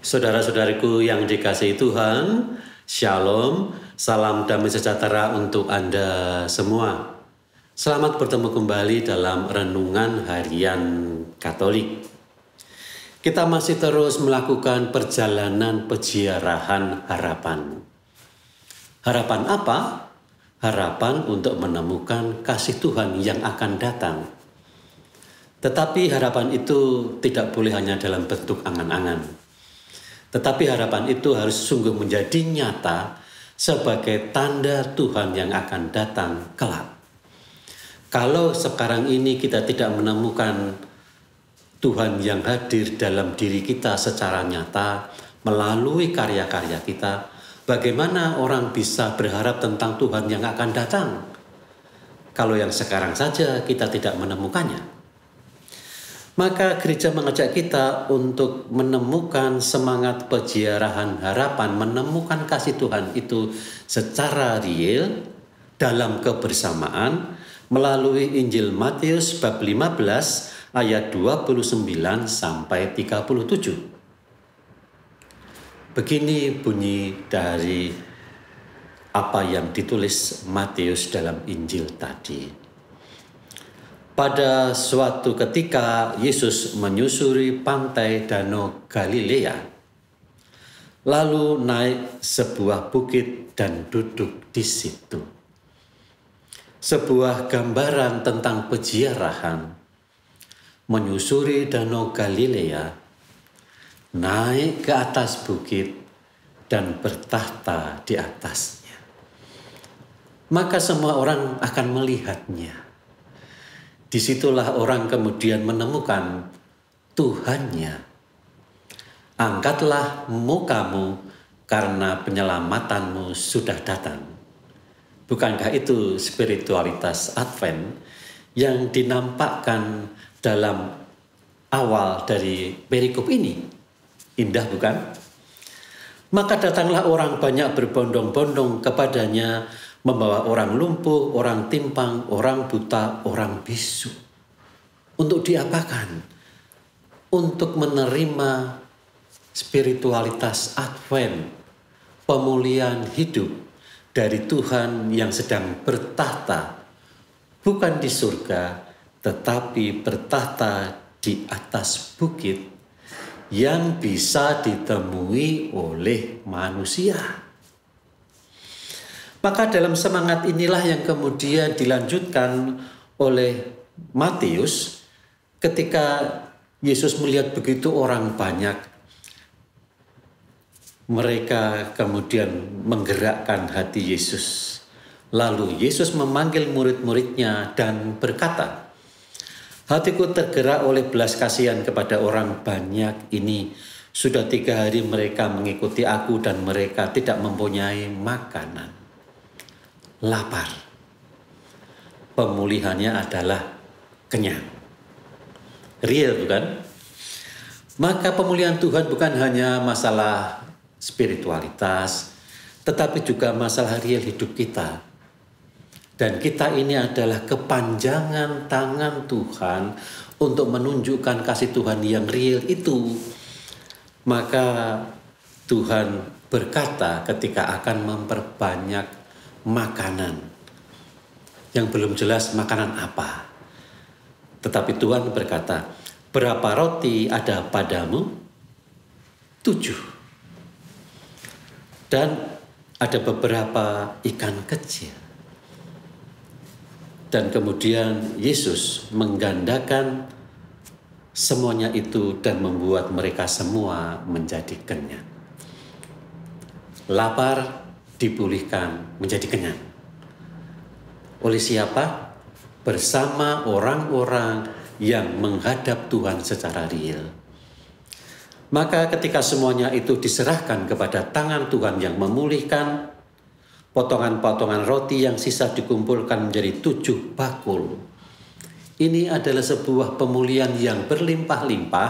Saudara-saudariku yang dikasihi Tuhan, Shalom, salam damai sejahtera untuk Anda semua. Selamat bertemu kembali dalam Renungan Harian Katolik. Kita masih terus melakukan perjalanan peziarahan harapan. Harapan apa? Harapan untuk menemukan kasih Tuhan yang akan datang. Tetapi harapan itu tidak boleh hanya dalam bentuk angan-angan. Tetapi harapan itu harus sungguh menjadi nyata sebagai tanda Tuhan yang akan datang kelak. Kalau sekarang ini kita tidak menemukan Tuhan yang hadir dalam diri kita secara nyata melalui karya-karya kita, bagaimana orang bisa berharap tentang Tuhan yang akan datang? Kalau yang sekarang saja kita tidak menemukannya. Maka gereja mengajak kita untuk menemukan semangat peziarahan harapan, menemukan kasih Tuhan itu secara real dalam kebersamaan melalui Injil Matius bab 15 ayat 29 sampai 37. Begini bunyi dari apa yang ditulis Matius dalam Injil tadi. Pada suatu ketika Yesus menyusuri pantai Danau Galilea, lalu naik sebuah bukit dan duduk di situ. Sebuah gambaran tentang peziarahan, menyusuri Danau Galilea, naik ke atas bukit dan bertahta di atasnya. Maka semua orang akan melihatnya. Disitulah orang kemudian menemukan Tuhannya. Angkatlah mukamu karena penyelamatanmu sudah datang. Bukankah itu spiritualitas Advent yang dinampakkan dalam awal dari perikop ini? Indah bukan? Maka datanglah orang banyak berbondong-bondong kepadanya, membawa orang lumpuh, orang timpang, orang buta, orang bisu. Untuk diapakan? Untuk menerima spiritualitas Advent, pemulihan hidup dari Tuhan yang sedang bertahta, bukan di surga, tetapi bertahta di atas bukit yang bisa ditemui oleh manusia. Maka dalam semangat inilah yang kemudian dilanjutkan oleh Matius ketika Yesus melihat begitu orang banyak. Mereka kemudian menggerakkan hati Yesus. Lalu Yesus memanggil murid-muridnya dan berkata, "Hatiku tergerak oleh belas kasihan kepada orang banyak ini. Sudah 3 hari mereka mengikuti aku dan mereka tidak mempunyai makanan." Lapar. Pemulihannya adalah kenyang. Real bukan? Maka pemulihan Tuhan bukan hanya masalah spiritualitas, tetapi juga masalah real hidup kita. Dan kita ini adalah kepanjangan tangan Tuhan untuk menunjukkan kasih Tuhan yang real itu. Maka Tuhan berkata ketika akan memperbanyak makanan yang belum jelas makanan apa. Tetapi Tuhan berkata, "Berapa roti ada padamu? 7. Dan ada beberapa ikan kecil." Dan kemudian Yesus menggandakan semuanya itu dan membuat mereka semua menjadi kenyang. Lapar dipulihkan menjadi kenyang. Oleh siapa? Bersama orang-orang yang menghadap Tuhan secara real. Maka ketika semuanya itu diserahkan kepada tangan Tuhan yang memulihkan, potongan-potongan roti yang sisa dikumpulkan menjadi 7 bakul. Ini adalah sebuah pemulihan yang berlimpah-limpah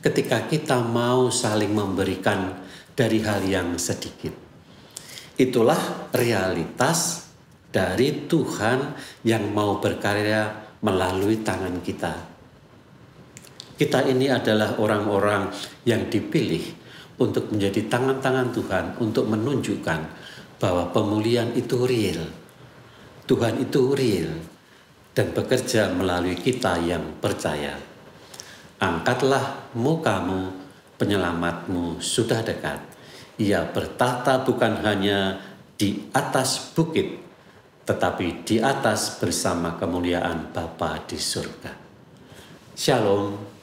ketika kita mau saling memberikan dari hal yang sedikit. Itulah realitas dari Tuhan yang mau berkarya melalui tangan kita. Kita ini adalah orang-orang yang dipilih untuk menjadi tangan-tangan Tuhan untuk menunjukkan bahwa pemulihan itu real. Tuhan itu real dan bekerja melalui kita yang percaya. Angkatlah mukamu, penyelamatmu sudah dekat. Ia bertahta bukan hanya di atas bukit, tetapi di atas bersama kemuliaan Bapa di surga. Shalom.